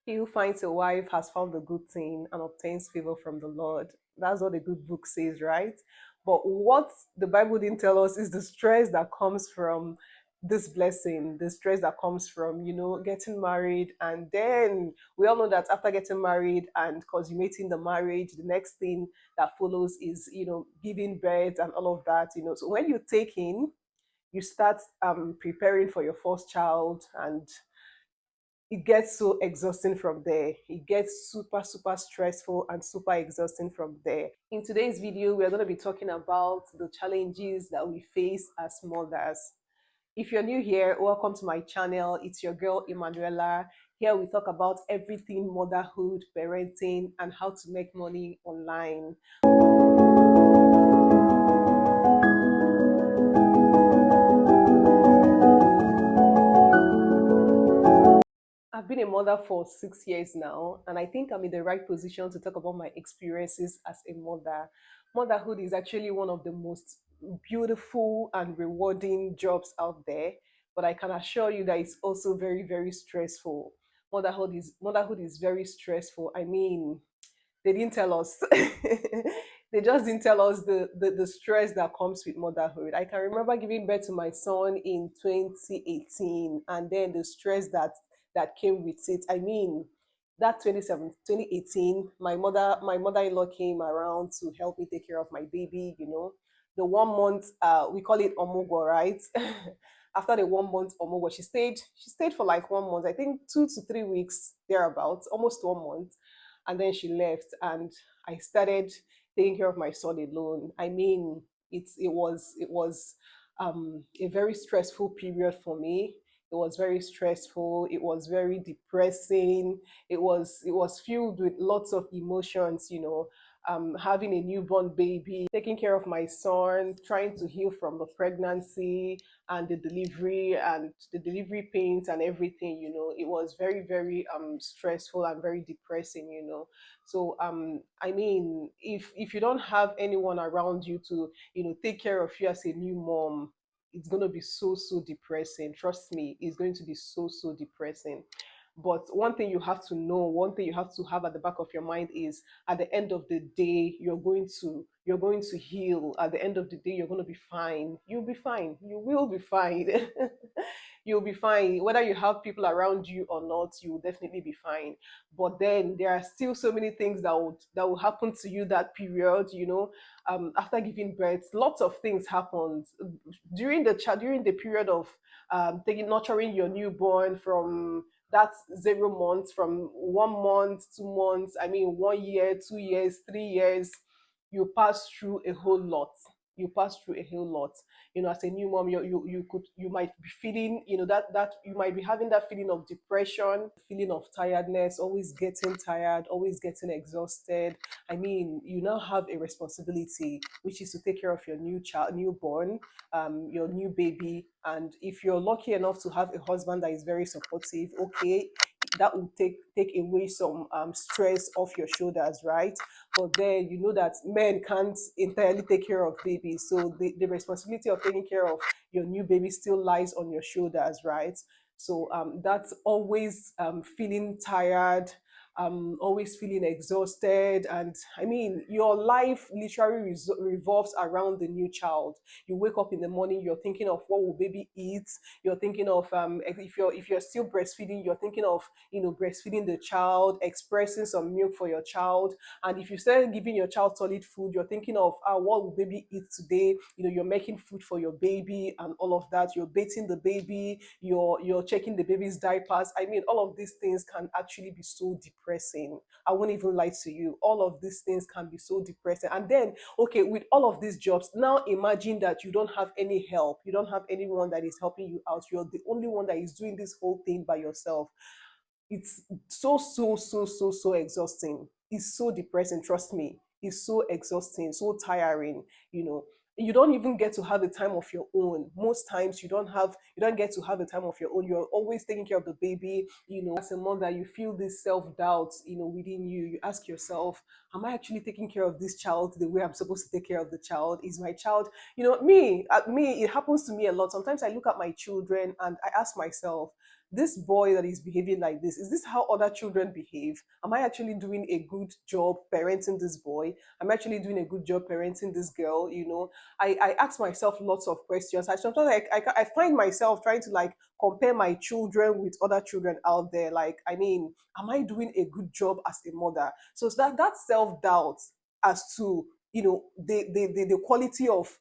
He who finds a wife has found a good thing and obtains favor from the Lord. That's what the good book says, right? But what the Bible didn't tell us is the stress that comes from this blessing, the stress that comes from, getting married. And then we all know that after getting married and consummating the marriage, the next thing that follows is, giving birth and all of that. So when you take in, you start preparing for your first child, and it gets so exhausting from there. It gets super, super stressful and super exhausting from there. In today's video, we are going to be talking about the challenges that we face as mothers. If you're new here, welcome to my channel. It's your girl, Emanuela. Here we talk about everything motherhood, parenting, and how to make money online. I've been a mother for 6 years now, and I think I'm in the right position to talk about my experiences as a mother. Motherhood is actually one of the most beautiful and rewarding jobs out there, but I can assure you that it's also very, very stressful. Motherhood is very stressful. I mean, they didn't tell us. They just didn't tell us the stress that comes with motherhood. I can remember giving birth to my son in 2018, and then the stress that came with it. I mean, that 2018, my mother-in-law came around to help me take care of my baby. The 1 month, we call it omugo, right? After the 1 month omugo, she stayed for like 1 month, I think 2 to 3 weeks thereabouts, almost 1 month, and then she left, and I started taking care of my son alone. I mean, it was a very stressful period for me. It was very stressful. It was very depressing. It was filled with lots of emotions. Having a newborn baby, taking care of my son, trying to heal from the pregnancy and the delivery pains and everything. It was very, very stressful and very depressing. So I mean, if you don't have anyone around you to take care of you as a new mom, it's going to be so, so depressing. Trust me, it's going to be so, so depressing. But one thing you have to know, one thing you have to have at the back of your mind is, at the end of the day, you're going to heal. At the end of the day, you're going to be fine. You'll be fine. You will be fine. You'll be fine. Whether you have people around you or not, you will definitely be fine. But then there are still so many things that will happen to you that period. After giving birth, lots of things happened during the period of taking nurturing your newborn, from that 0 months, from 1 month, 2 months, I mean 1 year, 2 years, 3 years. You pass through a whole lot. You pass through a whole lot. As a new mom, you might be feeling, that you might be having that feeling of depression, feeling of tiredness, always getting tired, always getting exhausted. I mean, you now have a responsibility, which is to take care of your newborn, your new baby. And if you're lucky enough to have a husband that is very supportive, okay, that will take away some stress off your shoulders, right? But then you know that men can't entirely take care of babies, so the responsibility of taking care of your new baby still lies on your shoulders, right? So that's always feeling tired, always feeling exhausted. And I mean, your life literally revolves around the new child. You wake up in the morning, you're thinking of what will baby eat. You're thinking of, if you're still breastfeeding, you're thinking of breastfeeding the child, expressing some milk for your child. And if you start giving your child solid food, you're thinking of, what will baby eat today. You're making food for your baby and all of that. You're bathing the baby, you're checking the baby's diapers. I mean, all of these things can actually be so depressing. I won't even lie to you. All of these things can be so depressing. And then, okay, with all of these jobs, now imagine that you don't have any help. You don't have anyone that is helping you out. You're the only one that is doing this whole thing by yourself. It's so, so, so, so, so exhausting. It's so depressing. Trust me, it's so exhausting, so tiring. you know you don't even get to have the time of your own. Most times you don't get to have the time of your own. You're always taking care of the baby. As a mother, you feel this self-doubt within you. You ask yourself, am I actually taking care of this child the way I'm supposed to take care of the child? Is my child, me, it happens to me a lot. Sometimes I look at my children and I ask myself, this boy that is behaving like this, is this how other children behave? Am I actually doing a good job parenting this boy? I'm actually doing a good job parenting this girl. I ask myself lots of questions. I sometimes I find myself trying to like compare my children with other children out there. Like, I mean, am I doing a good job as a mother? So it's that self doubt as to the quality of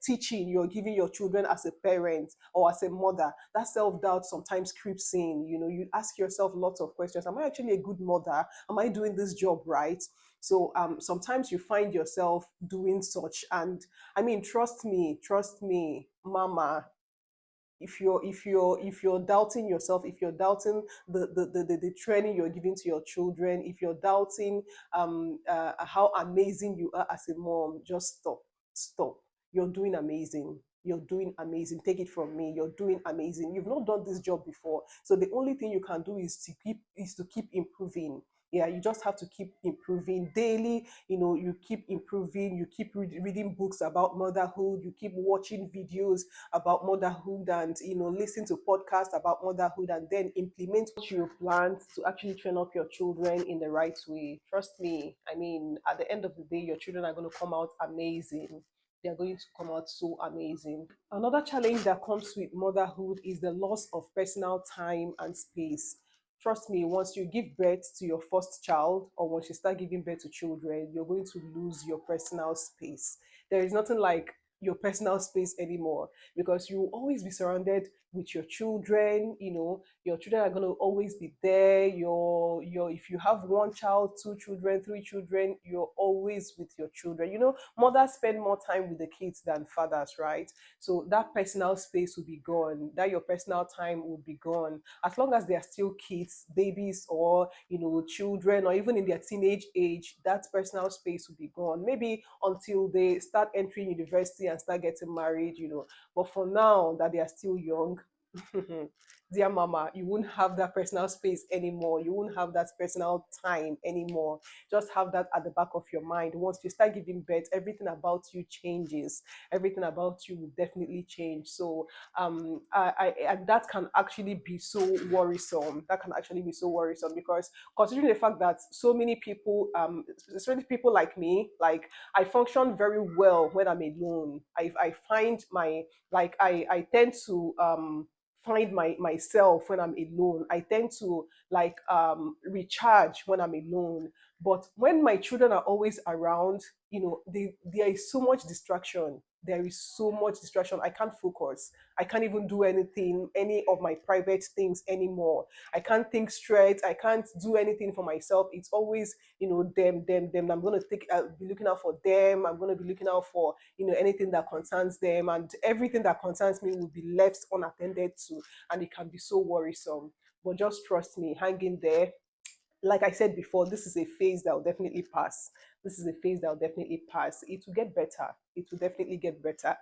teaching you're giving your children as a parent or as a mother. That self-doubt sometimes creeps in. You ask yourself lots of questions. Am I actually a good mother? Am I doing this job right? So sometimes you find yourself doing such. And I mean, trust me, mama, if you're doubting yourself, if you're doubting the training you're giving to your children, if you're doubting how amazing you are as a mom, just stop. You're doing amazing. You're doing amazing. Take it from me, you're doing amazing. You've not done this job before, so the only thing you can do is to keep improving. Yeah, you just have to keep improving daily. You keep improving. You keep reading books about motherhood. You keep watching videos about motherhood, and listen to podcasts about motherhood, and then implement what you've learned to actually train up your children in the right way. Trust me, I mean, at the end of the day, your children are going to come out amazing. They're going to come out so amazing. Another challenge that comes with motherhood is the loss of personal time and space. Trust me, once you give birth to your first child, or once you start giving birth to children, you're going to lose your personal space. There is nothing like your personal space anymore, because you will always be surrounded with your children. Your children are going to always be there. Your If you have one child, two children, three children, you're always with your children. Mothers spend more time with the kids than fathers, right? So that personal space will be gone, that your personal time will be gone. As long as they are still kids, babies, or children, or even in their teenage age, that personal space will be gone, maybe until they start entering university and start getting married. But for now that they are still young, dear mama, you won't have that personal space anymore. You won't have that personal time anymore. Just have that at the back of your mind. Once you start giving birth, everything about you changes. Everything about you will definitely change. So and that can actually be so worrisome. That can actually be so worrisome, because considering the fact that so many people, especially people like me, like, I function very well when I'm alone. I find my, like, I tend to find myself when I'm alone. I tend to like recharge when I'm alone. But when my children are always around, there is so much distraction. There is so much distraction. I can't focus. I can't even do anything, any of my private things anymore. I can't think straight. I can't do anything for myself. It's always, them. I'm going to be looking out for them. I'm going to be looking out for, anything that concerns them, and everything that concerns me will be left unattended to, and it can be so worrisome. But just trust me, hang in there. Like I said before, this is a phase that will definitely pass. This is a phase that will definitely pass. It will get better. It will definitely get better.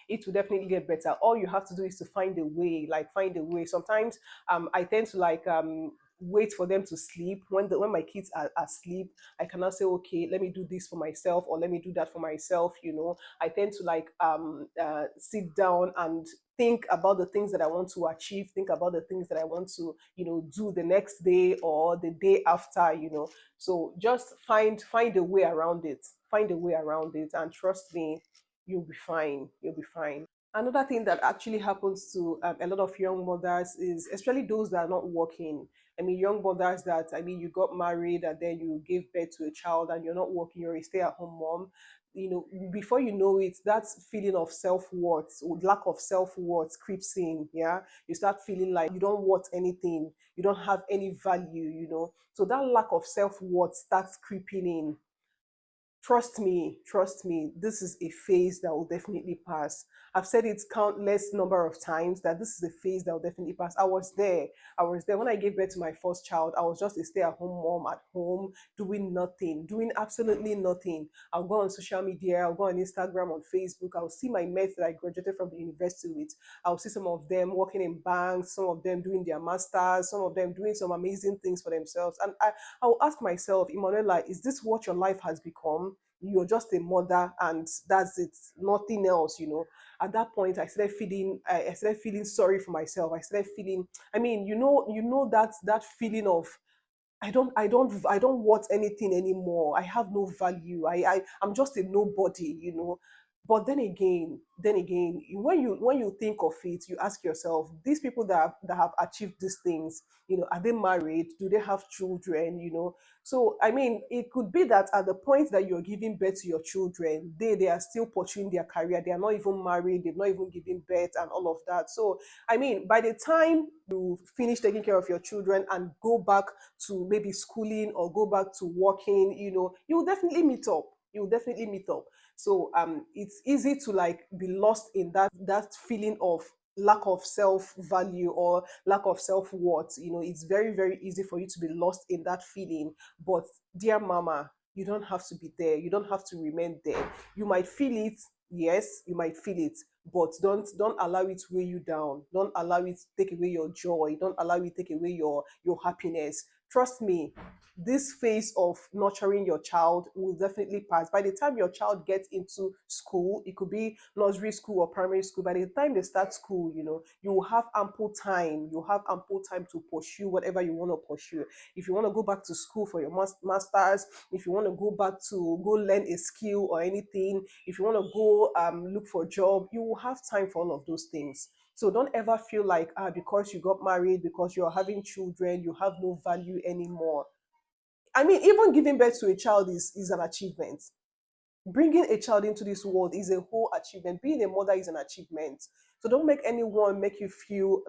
It will definitely get better. All you have to do is to find a way, like, find a way. Sometimes I tend to like wait for them to sleep. When my kids are asleep, I cannot say, okay, let me do this for myself, or let me do that for myself. I tend to like sit down and think about the things that I want to achieve, think about the things that I want to, do the next day or the day after. So just find a way around it. Find a way around it, and trust me, you'll be fine. You'll be fine. Another thing that actually happens to a lot of young mothers is, especially those that are not working. I mean, young mothers that, I mean, you got married and then you gave birth to a child and you're not working, you're a stay at home mom. Before you know it, that feeling of self worth, or lack of self worth, creeps in. Yeah, you start feeling like you don't want anything, you don't have any value. So that lack of self worth starts creeping in. Trust me, this is a phase that will definitely pass. I've said it countless number of times that this is a phase that will definitely pass. I was there when I gave birth to my first child. I was just a stay-at-home mom at home, doing nothing, doing absolutely nothing. I'll go on social media, I'll go on Instagram, on Facebook. I'll see my mates that I graduated from the university with. I'll see some of them working in banks, some of them doing their masters, some of them doing some amazing things for themselves. And I will ask myself, Emanuela, is this what your life has become? you're just a mother and that's it, nothing else, At that point, I started feeling sorry for myself. I started feeling, I mean, that feeling of I don't want anything anymore. I have no value. I'm just a nobody. But then again, when you think of it, you ask yourself, these people that have achieved these things, are they married? Do they have children? So I mean, it could be that at the point that you're giving birth to your children, they are still pursuing their career. They are not even married. They've not even given birth and all of that. So I mean, by the time you finish taking care of your children and go back to maybe schooling or go back to working, you'll definitely meet up. You'll definitely meet up. So it's easy to like be lost in that feeling of lack of self value or lack of self worth. It's very, very easy for you to be lost in that feeling. But dear mama, you don't have to be there. You don't have to remain there. You might feel it. Yes, you might feel it, but don't allow it to weigh you down. Don't allow it to take away your joy. Don't allow it to take away your happiness. Trust me, this phase of nurturing your child will definitely pass. By the time your child gets into school, it could be nursery school or primary school. By the time they start school, you will have ample time. You have ample time to pursue whatever you want to pursue. If you want to go back to school for your masters, if you want to go back to go learn a skill or anything, if you want to go look for a job, you will have time for all of those things. So don't ever feel like because you got married, because you're having children, you have no value anymore. I mean, even giving birth to a child is an achievement. Bringing a child into this world is a whole achievement. Being a mother is an achievement. So don't let anyone make you feel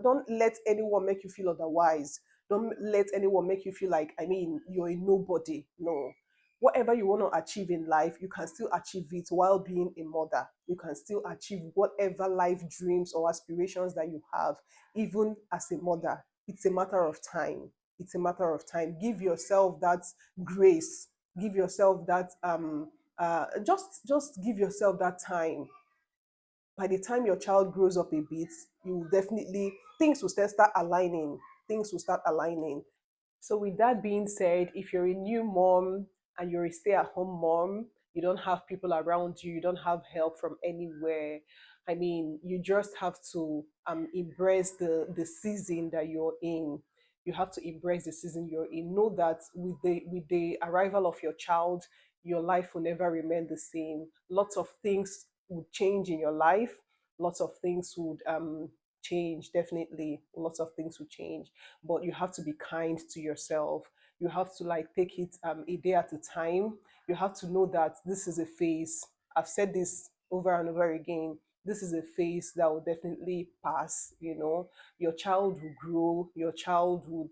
otherwise. Don't let anyone make you feel like, I mean, you're a nobody. No. Whatever you want to achieve in life, you can still achieve it while being a mother. You can still achieve whatever life dreams or aspirations that you have, even as a mother. It's a matter of time. It's a matter of time. Give yourself that grace. Give yourself that just give yourself that time. By the time your child grows up a bit, you will definitely things will start aligning. Things will start aligning. So, with that being said, if you're a new mom and you're a stay at home mom, you don't have people around you, you don't have help from anywhere. I mean, you just have to embrace the season that you're in. You have to embrace the season you're in. Know that with the arrival of your child, your life will never remain the same. Lots of things would change in your life. Lots of things would change, definitely. Lots of things would change, but you have to be kind to yourself. You have to like take it a day at a time. You have to know that this is a phase. I've said this over and over again. This is a phase that will definitely pass. Your child will grow. Your child would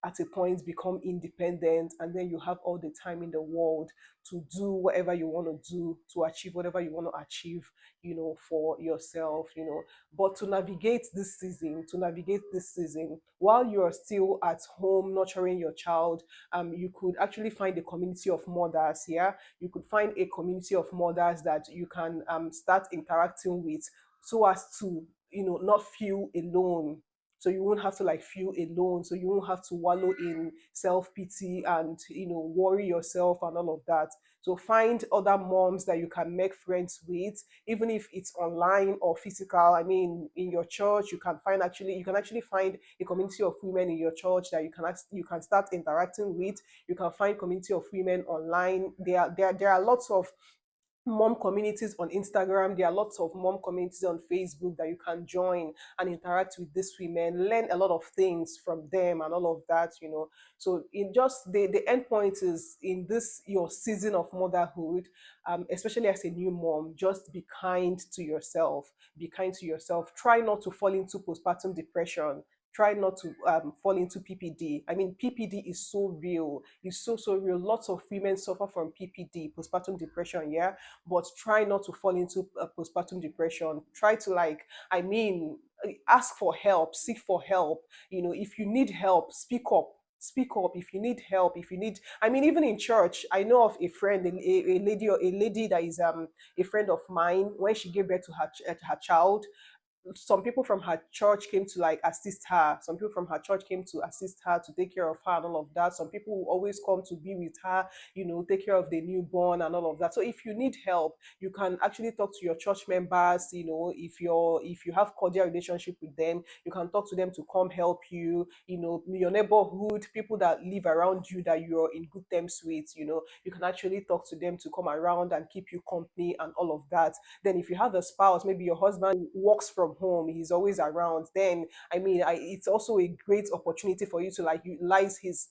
at a point become independent, and then you have all the time in the world to do whatever you want to do, to achieve whatever you want to achieve, for yourself. But to navigate this season while you're still at home nurturing your child, you could actually find a community of mothers. Yeah, you could find a community of mothers that you can start interacting with, so as to not feel alone. So you won't have to like feel alone. So you won't have to wallow in self pity and worry yourself and all of that. So find other moms that you can make friends with, even if it's online or physical. I mean, in your church, you can actually find a community of women in your church that you can start interacting with. You can find community of women online. There are lots of mom communities on Instagram. There are lots of mom communities on Facebook that you can join and interact with these women, learn a lot of things from them and all of that. So in just the end point is in this your season of motherhood, especially as a new mom, just be kind to yourself. Be kind to yourself. Try not to fall into postpartum depression. Try not to fall into PPD. I mean, PPD is so real. It's so real. Lots of women suffer from PPD, postpartum depression. Yeah, but try not to fall into postpartum depression. Try to I mean, ask for help, seek for help. If you need help, speak up. If you need help, if you need, I mean, even in church, I know of a friend, a lady that is a friend of mine. When she gave birth to her child, some people from her church came to like assist her. Some people from her church came to assist her to take care of her and all of that. Some people will always come to be with her, take care of the newborn and all of that. So if you need help, you can actually talk to your church members. If you have cordial relationship with them, you can talk to them to come help you. Your neighborhood, people that live around you that you're in good terms with, you can actually talk to them to come around and keep you company and all of that. Then if you have a spouse, maybe your husband works from home, he's always around, then it's also a great opportunity for you to like utilize his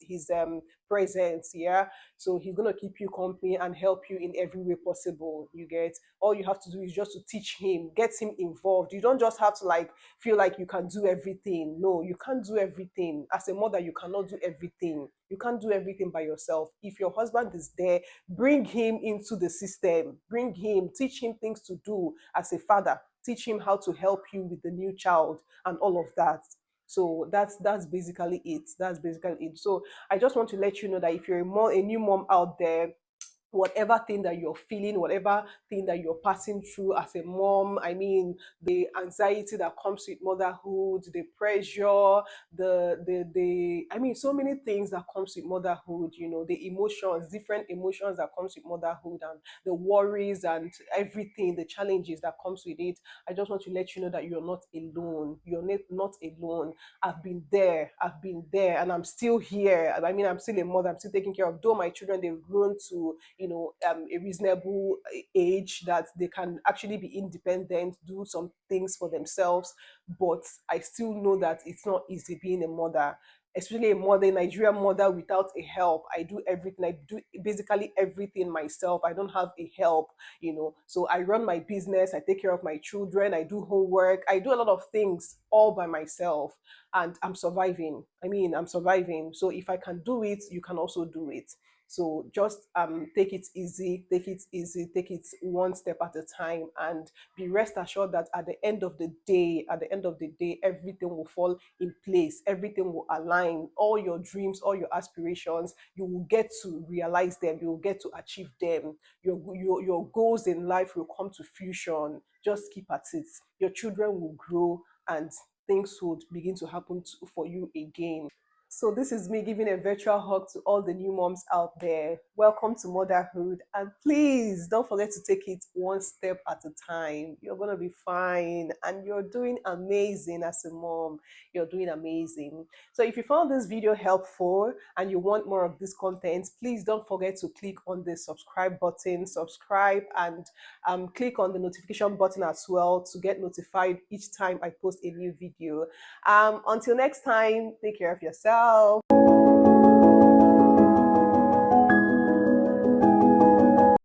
presence. Yeah, so he's going to keep you company and help you in every way possible. You get, all you have to do is just to teach him, get him involved. You don't just have to like feel like you can do everything. No, you can't do everything. As a mother, you cannot do everything. You can't do everything by yourself. If your husband is there, bring him into the system. Bring him, teach him things to do as a father. Teach him how to help you with the new child and all of that. So that's basically it. That's basically it. So I just want to let you know that if you're a new mom out there, whatever thing that you're feeling, whatever thing that you're passing through as a mom, the anxiety that comes with motherhood, the pressure, so many things that comes with motherhood, the emotions, different emotions that comes with motherhood, and the worries and everything, the challenges that comes with it. I just want to let you know that you're not alone. You're not alone. I've been there, and I'm still here. I'm still a mother. I'm still taking care of, though my children, they've grown to a reasonable age that they can actually be independent, do some things for themselves. But I still know that it's not easy being a mother, especially a mother, a Nigerian mother without a help. I do everything. I do basically everything myself. I don't have a help. So I run my business. I take care of my children. I do homework. I do a lot of things all by myself, and I'm surviving. I'm surviving. So if I can do it, you can also do it. So just take it easy, take it easy, take it one step at a time, and be rest assured that at the end of the day, everything will fall in place, everything will align, all your dreams, all your aspirations, you will get to realize them, you will get to achieve them. Your goals in life will come to fruition. Just keep at it. Your children will grow, and things would begin to happen for you again. So this is me giving a virtual hug to all the new moms out there. Welcome to motherhood, and please don't forget to take it one step at a time. You're going to be fine, and you're doing amazing as a mom. You're doing amazing. So if you found this video helpful and you want more of this content, please don't forget to click on the subscribe button, subscribe, and click on the notification button as well to get notified each time I post a new video. Until next time, take care of yourself.